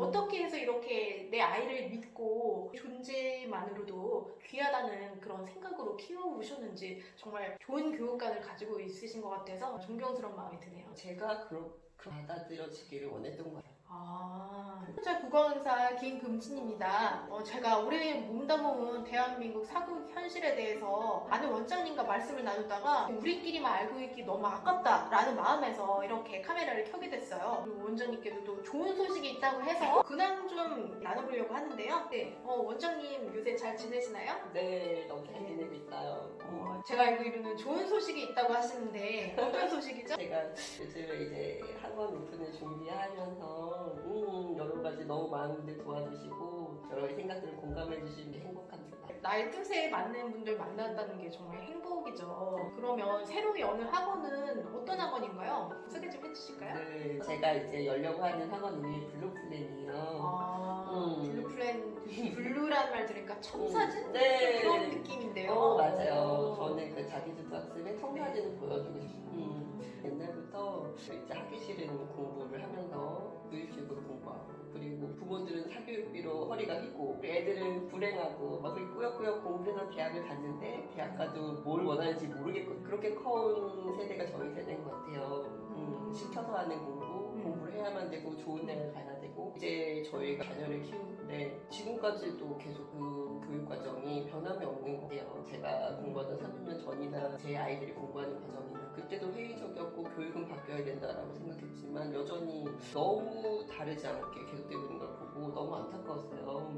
어떻게 해서 이렇게 내 아이를 믿고 존재만으로도 귀하다는 그런 생각으로 키워오셨는지 정말 좋은 교육관을 가지고 있으신 것 같아서 존경스러운 마음이 드네요. 제가 그렇게 받아들여지기를 원했던 거예요. 자, 국어원사 김금진입니다. 제가 올해 몸담아온 대한민국 사국 현실에 대해서 많은 원장님과 말씀을 나누다가 우리끼리만 알고 있기 너무 아깝다라는 마음에서 이렇게 카메라를 켜게 됐어요. 그리고 원장님께서도 좋은 소식이 있다고 해서 근황 좀 나눠보려고 하는데요. 네, 원장님 요새 잘 지내시나요? 네, 너무 잘 지내고 있어요. 제가 알기로는 좋은 소식이 있다고 하시는데 어떤 소식이죠? 제가 요즘에 이제 학원 오픈을 준비하면서 여러 가지 너무 많은 분들 도와주시고 여러 가지 생각들을 공감해 주시는 게 행복합니다. 나의 뜻에 맞는 분들 만났다는 게 정말 행복이죠. 그러면 새로 여는 학원은 어떤 학원인가요? 소개 좀 해주실까요? 네, 제가 이제 열려고 하는 학원 이름이 블루플랜이에요. 블루라는 말 들으니까 청사진? 네. 그런 느낌인데요. 맞아요. 저는 그 자기주도 학습의 청사진을 보여주고 싶어요. 옛날부터 이제 하기 싫은 공부를 하면서 무의식으로 공부하고 그리고 부모들은 사교육비로 허리가 휘고 애들은 불행하고 막 꾸역꾸역 공부해서 대학을 갔는데 대학 가도 뭘 원하는지 모르겠고 그렇게 커온 세대가 저희 세대인 것 같아요. 시켜서 하는 공부를 해야만 되고 좋은 대학을 가야 되고 이제 저희가 자녀를 키우는데 지금까지도 계속 그 교육 과정이 변함이 없는 거예요. 제가 공부하던 30년 전이나 제 아이들이 공부하는 과정이나 그때도 회의적이었고 교육은 바뀌어야 된다라고 생각했지만 여전히 너무 다르지 않게 계속되고 있는 걸 보고 너무 안타까웠어요.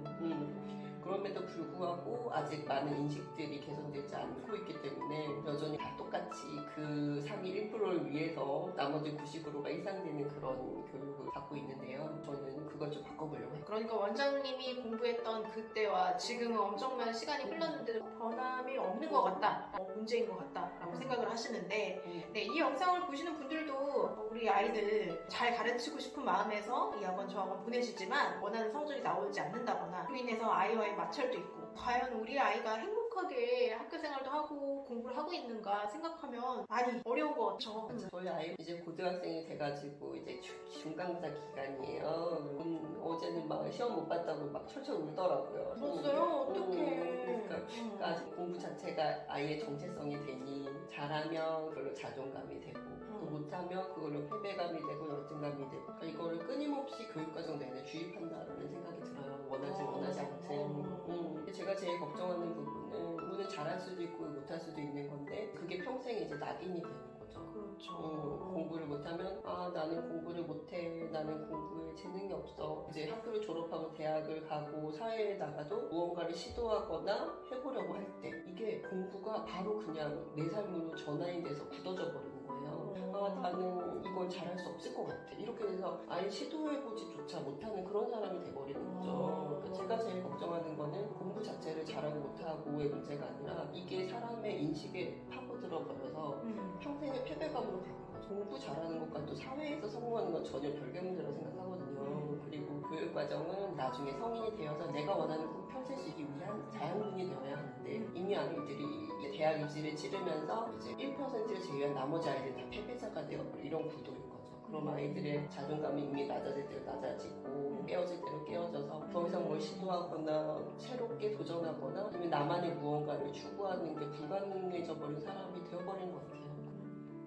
그럼에도 불구하고 아직 많은 인식들이 개선되지 않고 있기 때문에 여전히 다 똑같이 그 상위 1%를 위해서 나머지 99%가 일상되는 그런 교육을 받고 있는데요. 저는 그걸 좀 바꿔보려고 해요. 그러니까 원장님이 공부했던 그때와 지금은 엄청난 시간이 흘렀는데도 변함이 없는 것 같다. 문제인 것 같다라고 생각을 하시는데 네, 이 영상을 보시는 분들도 우리 아이들 잘 가르치고 싶은 마음에서 이 학원 저 학원 보내시지만 원하는 성적이 나오지 않는다거나 그로 인해서 아이와의 마찰도 있고 과연 우리 아이가 행복하게 학교 생활도 하고 공부를 하고 있는가 생각하면 많이 어려운 것 같죠. 저희 아이 이제 고등학생이 돼가지고 이제 중간고사 기간이에요. 어제는 막 시험 못 봤다고 막 철철 울더라고요. 울었어요? 어떡해. 그러니까 아직 공부 자체가 아이의 정체성이 되니 잘하면 그걸로 자존감이 되고 또 못하면 그걸로 패배감이 되고 열등감이 되고 그러니까 이거를 끊임없이 교육과정 내내 주입한다라는 생각이 들어요. 원하지 않든. 제가 제일 걱정하는 부분은 공부는 잘할 수도 있고 못할 수도 있는 건데 그게 평생 이제 낙인이 되는 거죠. 그렇죠. 공부를 못하면 나는 공부를 못해, 나는 공부에 재능이 없어. 이제 학교를 졸업하고 대학을 가고 사회에 나가도 무언가를 시도하거나 해보려고 할 때 이게 공부가 바로 그냥 내 삶으로 전환이 돼서 굳어져 버리는 거예요. 나는 이걸 잘할 수 없을 것 같아. 이렇게 돼서 아예 시도해보지조차 못하는 그런 사람이 돼버리는 거죠. 그러니까 제가 제일 걱정하는 거는 공부 자체를 잘하고 못하고의 문제가 아니라 이게 사람의 인식에 파고들어 버려서 평생의 패배감으로 가는 거죠. 공부 잘하는 것과 또 사회에서 성공하는 건 전혀 별개 문제라고 생각하거든요. 그리고 교육과정은 나중에 성인이 되어서 내가 원하는 꿈 펼쳐지기 위한 자양분이 되어야 하는데 이미 아이들이 대학 입시를 치르면서 이제 1%를 제외한 나머지 아이들이 다 패배자가 되어버려 이런 구도인 거죠. 그럼 아이들의 자존감이 이미 낮아질 대로 낮아지고 깨어질 대로 깨어져서 더 이상 뭘 시도하거나 새롭게 도전하거나 아니면 나만의 무언가를 추구하는 게 불가능해져 버린 사람이 되어버린 것 같아요.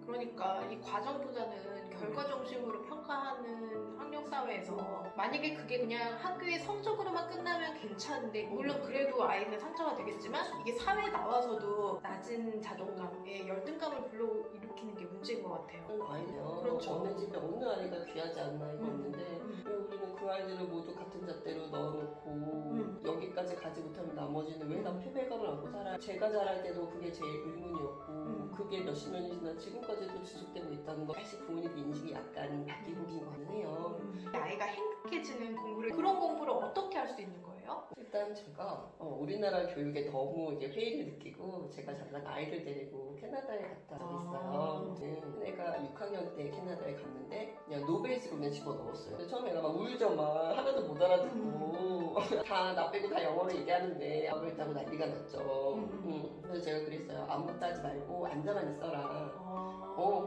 그러니까 이 과정보다는 결과 중심으로 평가하는 환경 사회에서 만약에 그게 그냥 학교의 성적으로만 끝나면 괜찮은데 물론 그래도 아이는 상처가 되겠지만 이게 사회에 나와서도 낮은 자존감에 열등감을 불러일으키는 게 문제인 것 같아요. 아이네요. 그렇죠. 어느 집에 어느 아이가 귀하지 않은 아이가 없는데 왜 우리는 그 아이들을 모두 같은 잣대로 넣어놓고 여기까지 가지 못하면 나머지는 왜 난 패배감을 안고 살아요? 제가 자랄 때도 그게 제일 의문이었고 그게 몇십 년이 지나 지금까지도 지속되고 있다는 거 사실 부모님의 인식이 약간 바뀌고 있는 거는 해요. 아이가 행복해지는 공부를 그런 공부를 어떻게 할 수 있는 거예요? 일단 제가 우리나라 교육에 너무 이제 회의를 느끼고 제가 잠깐 아이를 데리고 캐나다에 갔다 있어요. 애가 6학년 때 캐나다에 갔는데 그냥 노베이스로 그냥 집어넣었어요. 처음에 애가 막 울죠. 막 하나도 못 알아듣고 다 나 빼고 다 영어로 얘기하는데 안 그랬다고 난리가 났죠. 그래서 제가 그랬어요. 아무것도 하지 말고 앉아만 있어라.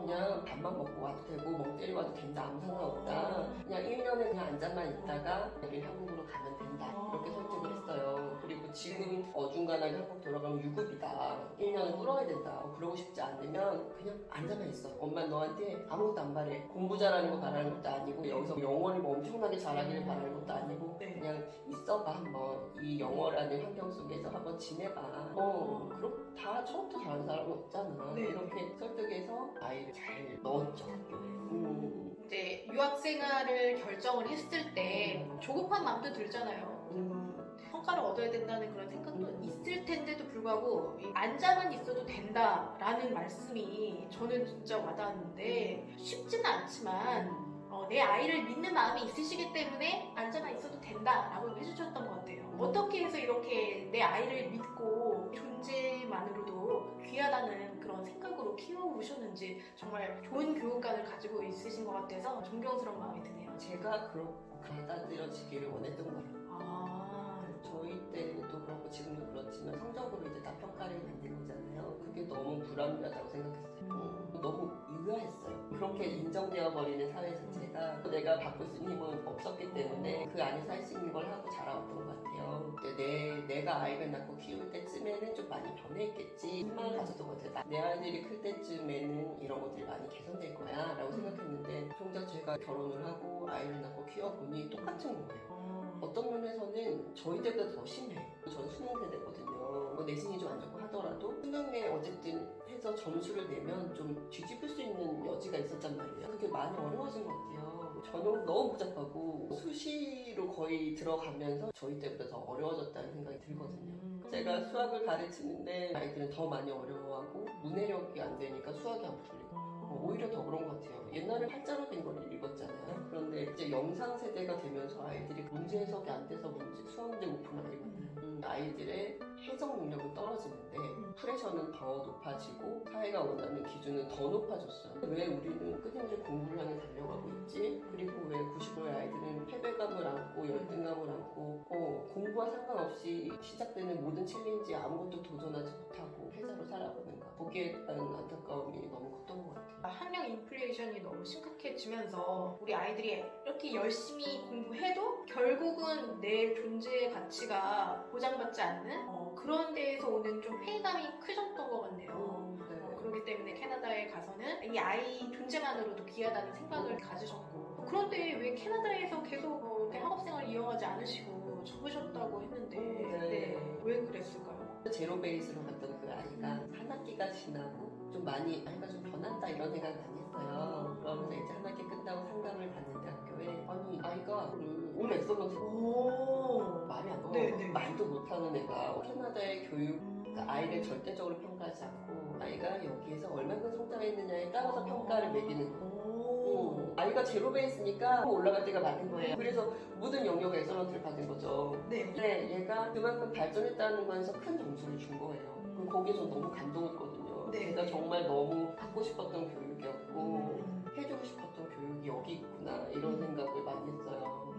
그냥 밥만 먹고 와도 되고 멍 때리고 와도 된다. 아무 상관없다. 그냥 1년에 그냥 앉아만 있다가 여기 한국으로 가면 된다. 이렇게 설득을 했어요. 그리고 지금 어중간하게 한국 돌아가면 유급이다. 1년을 끌어야 된다. 그러고 싶지 않으면 그냥 앉아만 있어. 엄마 너한테 아무것도 안 바래. 공부 잘하는 거 바라는 것도 아니고 여기서 영어를 뭐 엄청나게 잘하기를 바라는 것도 아니고 그냥 있어봐 한번. 이 영어라는 환경 속에서 한번 지내봐. 그럼 다 처음부터 잘하는 사람은 없잖아. 이렇게 설득해서 아이를 잘 넣었죠, 학교에. 이제 유학 생활을 결정을 했을 때 조급한 마음도 들잖아요. 성과를 얻어야 된다는 그런 생각도 있을 텐데도 불구하고 앉아만 있어도 된다라는 말씀이 저는 진짜 와닿았는데 쉽지는 않지만 내 아이를 믿는 마음이 있으시기 때문에 앉아만 있어도 된다라고 해주셨던 것 같아요. 어떻게 해서 이렇게 내 아이를 믿고 존재만으로도 귀하다는 그런 생각으로 키워오셨는지 정말 좋은 교육관을 가지고 있으신 것 같아서 존경스러운 마음이 드네요. 제가 그렇게 받아들여지기를 원했던 거예요. 저희 때도 그렇고 지금도 그렇지만 성적으로 이제 다 평가를 받는 거잖아요. 그게 너무 불합리하다고 생각했어요. 너무 의아했어요. 그렇게 인정되어 버리는 사회 자체가 내가 바꿀 수 있는 힘은 없었기 때문에 그 안에서 할 수 있는 걸 하고 자라왔던 것 같아요. 내가 아이를 낳고 키울 때쯤에는 좀 많이 변했겠지 희망을 가졌던 것 같아요. 내 아이들이 클 때쯤에는 이런 것들이 많이 개선될 거야 라고 생각했는데 정작 제가 결혼을 하고 아이를 낳고 키워보니 똑같은 거예요. 어떤 면에서는 저희 때보다 더 심해. 전 수능 세대거든요. 뭐 내신이 좀 안 좋고 하더라도 수능에 어쨌든 해서 점수를 내면 좀 뒤집을 수 있는 여지가 있었단 말이에요. 그게 많이 어려워진 것 같아요. 전형 너무 복잡하고 수시로 거의 들어가면서 저희 때보다 더 어려워졌다는 생각이 들거든요. 제가 수학을 가르치는데 아이들은 더 많이 어려워하고 문해력이 안 되니까 수학이 안 풀리고 오히려 더 그런 것 같아요. 옛날에 팔자로 된 걸 읽었잖아요. 그런데 이제 영상 세대가 되면서 아이들이 문제 해석이 안 돼서 수학 문제 못 푸는 아이가 많아요. 아이들의 해석 능력은 떨어지는데 프레셔는 더 높아지고 사회가 원하는 기준은 더 높아졌어요. 왜 우리는 끊임없이 공부를 향해 달려가고 있지? 그리고 왜 90%의 아이들은 패배감을 안고 열등감을 안고 공부와 상관없이 시작되는 모든 챌린지에 아무것도 도전하지 못하고 패자로 살아가는가? 거기에 대한 안타까움이 너무 컸던 것 같아요. 학령 인플레이션이 너무 심각해지면서 우리 아이들이 이렇게 열심히 공부해도 결국은 내 존재의 가치가 보장받지 않는 그런 데에서 오는 좀 회의감이 크셨던 것 같네요. 그렇기 때문에 캐나다에 가서는 이 아이 존재만으로도 귀하다는 생각을 가지셨고 그런데 왜 캐나다에서 계속 학업생활을 이어가지 않으시고 접으셨다고 했는데 왜 그랬을까요? 제로 베이스로 갔던 그 아이가 한 학기가 지나고 좀 많이 아이가 좀 변한다 이런 생각을 많이 했어요. 그러면서 이제 한 학기 끝나고 상담을 받는데 학교에 아니 아이가 오늘 엑설런스 말이 안 나와. 말도 못하는 애가 캐나다의 교육 그러니까 아이를 절대적으로 평가하지 않고 아이가 여기에서 얼마큼 성장했느냐에 따라서 평가를 매기는 거예요. 아이가 제로 베이스니까 올라갈 때가 많은 거예요. 그래서 모든 영역에 엑설런스를 받은 거죠. 근데 얘가 그만큼 발전했다는 거에서 큰 점수를 준 거예요. 거기에서 너무 감동했거든요. 제가 정말 너무 받고 싶었던 교육이었고 해주고 싶었던 교육이 여기 있구나 이런 생각을 많이 했어요.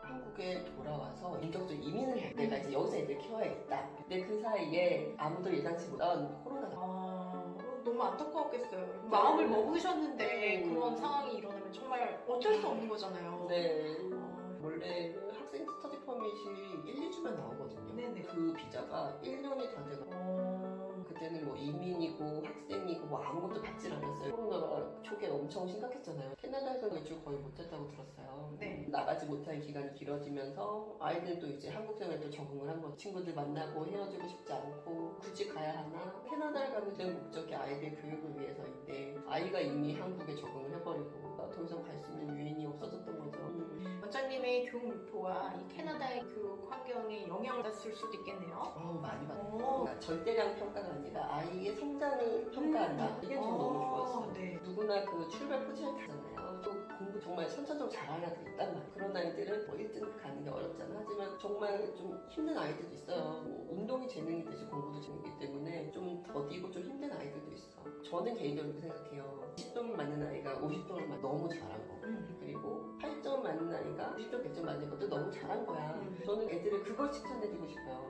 한국에 돌아와서 인격적 이민을 해. 내가 이제 여기서 애들 키워야겠다. 근데 그 사이에 아무도 예상치 못한 코로나가 너무 안타까웠겠어요. 마음을 먹으셨는데 그런 상황이 일어나면 정말 어쩔 수 없는 거잖아요. 원래 학생 스터디 퍼밋이 1, 2주면 나오거든요. 그 비자가 1년이 다 돼가지고 그때는 뭐 이민이고 학생이고 뭐 아무것도 받질 않았어요. 코로나가 초기에 엄청 심각했잖아요. 캐나다에서 외출 거의 못했다고 들었어요. 나가지 못한 기간이 길어지면서 아이들도 이제 한국 생활도 적응을 한 거죠. 친구들 만나고 헤어지고 싶지 않고 굳이 가야 하나? 캐나다에 가는 데 목적이 아이들 교육을 위해서인데 아이가 이미 한국에 적응을 해버리고 더 이상 갈 수 있는 유인이 없어졌던 거죠. 원장님의 교육 목표와 이 캐나다의 교육 환경에 영향을 받았을 수도 있겠네요. 많이 받았어요. 그러니까 절대량 평가가 아니라 아이의 성장을 평가한다. 이게 저 너무 좋았어요. 누구나 그 출발 포지션이 다잖아요. 또 공부 정말 선천적으로 잘하는 아이들이 있단 말이야. 그런 아이들은 뭐 1등 가는 게 어렵잖아. 하지만 정말 좀 힘든 아이들도 있어요. 뭐 운동이 재능이듯이 공부도 재능이기 때문에 좀 더디고 좀 힘든 아이들도 있어. 저는 개인적으로 그렇게 생각해요. 10점 맞는 아이가 50점을 맞 너무 잘한 거. 그리고 8점 맞는 아이가 90점 100점 맞는 것도 너무 잘한 거야. 저는 애들을 그걸 칭찬해주고 싶어요.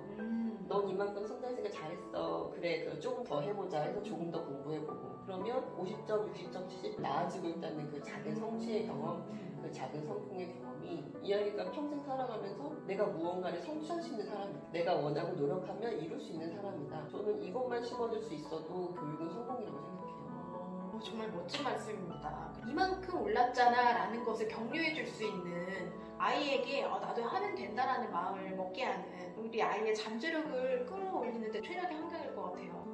넌 이만큼 성장했으니까 잘했어. 그래, 그럼 조금 더 해보자 해서 조금 더 공부해보고. 그러면 50점, 60점, 70 나아지고 있다는 그 작은 성취의 경험, 그 작은 성공의 경험이 이 아이가 평생 살아가면서 내가 무언가를 성취할 수 있는 사람이다. 내가 원하고 노력하면 이룰 수 있는 사람이다. 저는 이것만 심어줄 수 있어도 교육은 성공이라고 생각해요. 정말 멋진 말씀입니다. 이만큼 올랐잖아 라는 것을 격려해 줄 수 있는 아이에게 나도 하면 된다라는 마음을 먹게 하는 우리 아이의 잠재력을 끌어올리는데 최적의 환경일 것 같아요.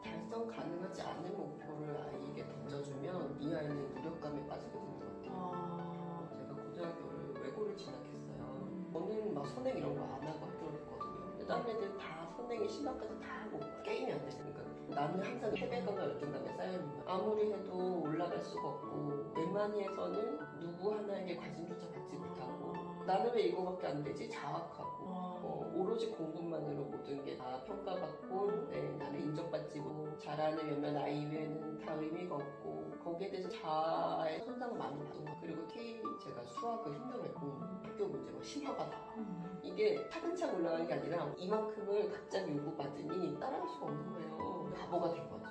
달성 가능하지 않은 목표를 아이에게 던져주면 이 아이는 무력감에 빠지게 되는 것 같아요. 제가 고등학교를 외고를 진학했어요. 저는 막 선행 이런 거 안 하고 학교를 갔거든요. 근데 다른 애들 다 선행이 심화까지 다 하고 게임이 안 되니까 나는 항상 패배감과 열등감에 쌓여있는 거야. 아무리 해도 올라갈 수가 없고 웬만히에서는 누구 하나에게 관심조차 받지 못하고 나는 왜 이거밖에 안 되지? 자학하고 오로지 공부만으로 모든 게 다 평가받고 나는 인정받지 못하고 잘하는 몇몇 아이 외에는 다 의미가 없고 거기에 대해서 자아의 손상을 많이 받은 거예요. 그리고 특히 제가 수학을 힘들어했고 학교 문제가 심화가 나와. 이게 차근차근 올라가는 게 아니라 이만큼을 갑자기 요구받으니 따라갈 수가 없는 거예요. 바보가 된 거죠.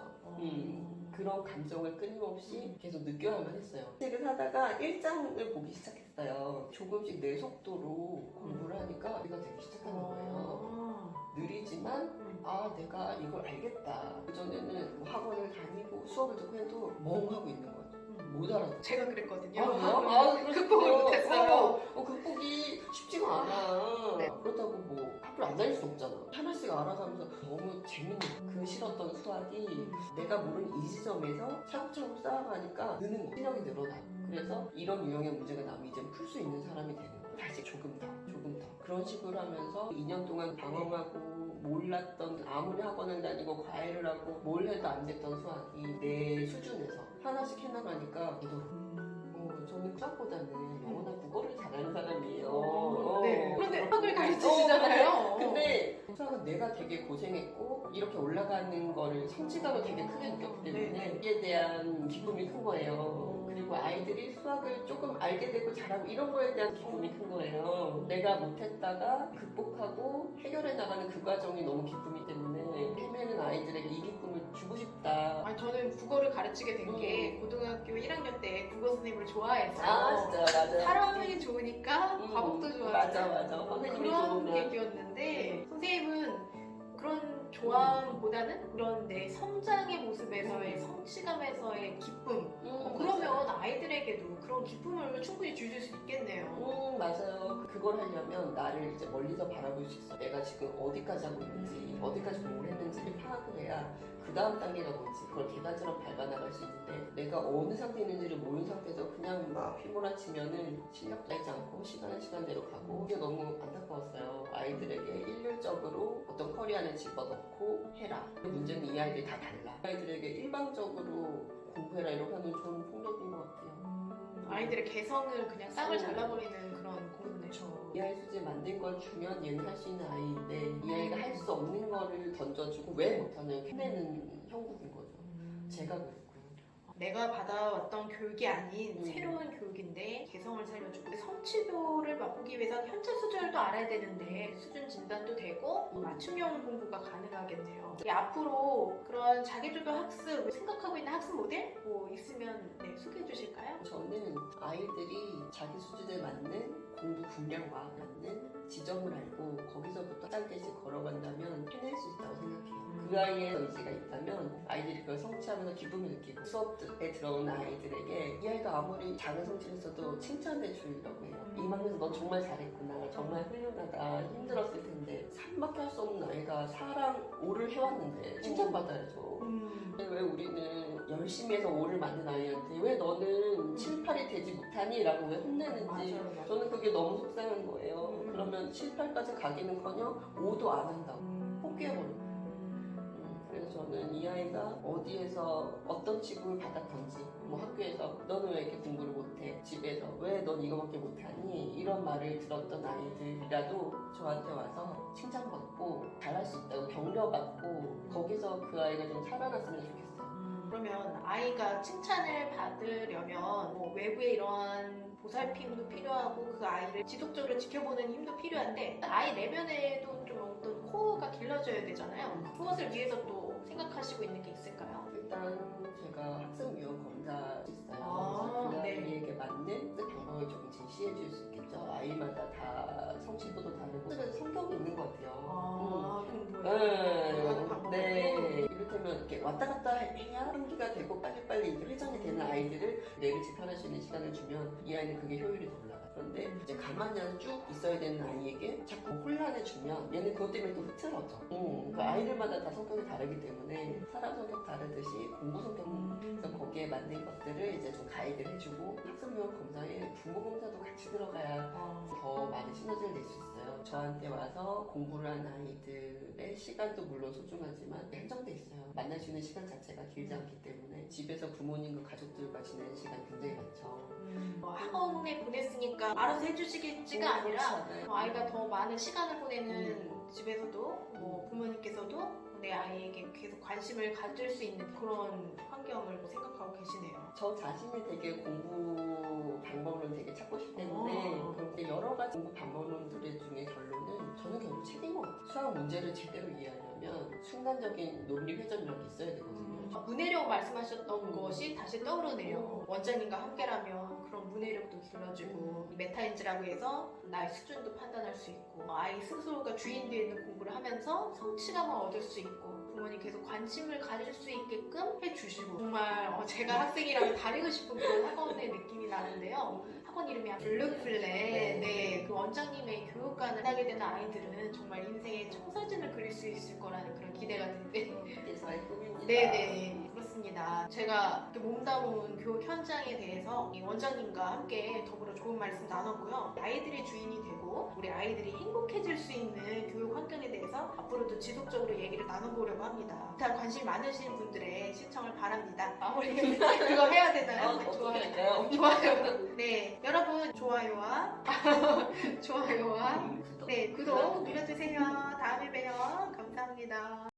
그런 감정을 끊임없이 계속 느껴야만 했어요. 책을 하다가 1장을 보기 시작했어요. 조금씩 내 속도로 공부를 하니까 내가 되기 시작하는 거예요. 느리지만 내가 이걸 알겠다. 그전에는 뭐 학원을 다니고 수업을 듣고 해도 멍하고 있는 거예요. 못 알아듣고. 제가 그랬거든요. 극복을 못했어요. 극복이 쉽지가 않아. 네. 그렇다고 뭐 학교를 안 다닐 수 없잖아. 하나씩 알아서 하면서 너무 재밌는 그 싫었던 수학이 내가 모르는 이 지점에서 차곡차곡 쌓아가니까 느는 거. 실력이 늘어나. 그래서 이런 유형의 문제가 나면 이제 풀 수 있는 사람이 되는 거야. 다시 조금 더. 그런 식으로 하면서 2년 동안 방황하고 몰랐던 아무리 학원을 다니고 과외를 하고 뭘 해도 안 됐던 수학이 내 수준에서 하나씩 해나가니까 저는 수학보다는 영어나 국어를 잘하는 사람이에요. 네. 그런데 수학을 가르치시잖아요. 근데 수학은 내가 되게 고생했고 이렇게 올라가는 거를 성취감을 되게 크게 느꼈기 때문에 이에 대한 기쁨이 큰 거예요. 그리고 아이들이 수학을 조금 알게 되고 잘하고 이런 거에 대한 기쁨이 큰 거예요. 내가 못했다가 극복하고 해결해 나가는 그 과정이 너무 기쁨이 때문에 헤매는 아이들에게 이 기쁨을 주고 싶다. 저는 국어를 가르치게 된 게 고등학교 1학년 때 국어 선생님을 좋아해서 진짜 맞아. 사람이 좋으니까 과목도 좋아하고 맞아. 선생님이 그런 좋으면 계기였는데 선생님은 그런 좋아함보다는 그런 내 성장의 모습에서의 성취감에서의 기쁨 그러면 아이들에게도 그런 기쁨을 충분히 주실 수 있겠네요. 맞아요. 그걸 하려면 나를 이제 멀리서 바라볼 수 있어. 내가 지금 어디까지 하고 있는지 어디까지 공부를 했는지를 파악을 해야 그 다음 단계가 뭔지 그걸 계단처럼 밟아나갈 수 있는데 내가 어느 상태에 있는지를 모르는 상태에서 그냥 막 휘몰아치면은 실력도 하지 않고 시간은 시간대로 가고 그게 너무 안타까웠어요. 아이들에게 일률적으로 어떤 커리 안에 집어넣고 해라. 문제는 이 아이들이 다 달라. 아이들에게 일방적으로 공부해라 이렇게 하면 좋은 폭력인 것 같아요. 아이들의 개성을 그냥 싹을 잘라버리는 그런 공부네요. 이 아이 수제 만든 걸 주면 얘는 할 수 있는 아이인데 이 아이가 할 수 없는 거를 던져주고 왜 못하는 해내는 형국인 거죠. 제가 그랬고요. 내가 받아왔던 교육이 아닌 새로운 교육인데 개성을 살려주고 성취도를 맛보기 위해서는 현재 수준을 알아야 되는데 수준 진단도 되고 맞춤형 공부가 가능하겠네요. 앞으로 그런 자기주도 학습 생각하고 있는 학습 모델 뭐 있으면 소개해 주실까요? 저는 아이들이 자기 수준에 맞는 공부 분량과 맞는 지점을 알고 거기서부터 한 단계씩 걸어간다면 해낼 수 있다고 생각해요. 그 아이의 의지가 있다면 아이들이 그걸 성취하면서 기쁨을 느끼고 수업에 들어온 아이들에게 이 아이가 아무리 작은 성취를 했어도 칭찬해 주려고 해요. 이만해서 너 정말 잘했구나. 정말 훌륭하다. 힘들었을 텐데 3밖에 할 수 없는 아이가 4랑 5를 해왔는데 칭찬받아야죠. 왜 우리는 열심히 해서 5를 만든 아이한테 왜 너는 7, 8이 되지 못하니? 라고 왜 혼내는지 맞아요. 저는 그게 너무 속상한 거예요. 그러면 7, 8까지 가기는커녕 5도 안 한다고 포기해버리고 그래서 저는 이 아이가 어디에서 어떤 취급을 받았던지, 뭐 학교에서 너는 왜 이렇게 공부를 못해? 집에서 왜 넌 이거밖에 못하니? 이런 말을 들었던 아이들이라도 저한테 와서 칭찬받고 잘할 수 있다고 격려받고 거기서 그 아이가 좀 살아났으면 좋겠어요. 그러면 아이가 칭찬을 받으려면 뭐 외부의 이러한 보살핌도 필요하고 그 아이를 지속적으로 지켜보는 힘도 필요한데 아이 내면에도 좀 어떤 코어가 길러져야 되잖아요. 그것을 위해서 또 생각하시고 있는 게 있을까요? 일단 제가 학습 유형 검사 있어요. 아, 그래서 그 네. 아이에게 맞는 방법을 조금 제시해 줄 수 있겠죠. 아이마다 다 성취도도 다르고 성격이 있는 것 같아요. 공부에 네. 이를테면 이렇게 왔다 갔다 해야 환기가 되고 빨리빨리 이제 회전이 되는 아이들을 뇌를 집중할 수 있는 시간을 주면 이 아이는 그게 효율이 더 올라가요. 그런데 이제 가만히 쭉 있어야 되는 아이에게 자꾸 혼란을 주면 얘는 그것 때문에 또 흐트러져. 그러니까 아이들마다 다 성격이 다르기 때문에 사람 성격 다르듯이 공부 성격도 거기에 맞는 것들을 이제 좀 가이드를 해주고 학습유형 검사에 부모 검사도 같이 들어가야 더 많은 시너지를 낼 수 있어요. 저한테 와서 공부를 한 아이들의 시간도 물론 소중하지만 한정돼 있어요. 만날 수 있는 시간 자체가 길지 않기 때문에 집에서 부모님과 가족들과 지내는 시간이 굉장히 많죠. 학원에 보냈으니까 알아서 해주시겠지가 아니라 아이가 더 많은 시간을 보내는 집에서도 뭐 부모님께서도 내 아이에게 계속 관심을 가질 수 있는 그런 환경을 생각하고 계시네요. 저 자신이 되게 공부 방법론 되게 찾고 싶기 때문에 그런데 여러 가지 공부 방법론들 중에 결론은 저는 결국 책인 것 같아요. 수학 문제를 제대로 이해하려면 순간적인 논리 회전력이 있어야 되거든요. 문해력 말씀하셨던 것이 다시 떠오르네요. 원장님과 함께라면 그런 문해력도 길러주고 메타인지라고 해서 나의 수준도 판단할 수 있고 아이 스스로가 주인되어 있는 공부를 하면서 성취감을 얻을 수 있고 부모님 계속 관심을 가질 수 있게끔 해주시고 정말 제가 학생이랑 다니고 싶은 그런 학원의 느낌이 나는데요. 학원 이름이 블루플랜. 네, 그 원장님의 교육관을 하게 되는 아이들은 정말 인생의 청사진을 그릴 수 있을 거라는 그런 기대가 드는데 저의 꿈입니다. 네네 그렇습니다. 제가 이렇게 몸담은 교육 현장에 대해서 이 원장님과 함께 더불어 좋은 말씀 나눴고요. 아이들이 주인이 되고 우리 아이들이 행복해질 수 있는 교육 환경에 대해서 앞으로도 지속적으로 얘기를 나눠보려고 합니다. 자, 관심 많으신 분들의 시청을 바랍니다. 마무리 그거 해야 되나요? 좋아요. 좋아요. 네, 여러분 좋아요와 좋아요와 네 구독 눌러주세요. 다음에 봬요. 감사합니다.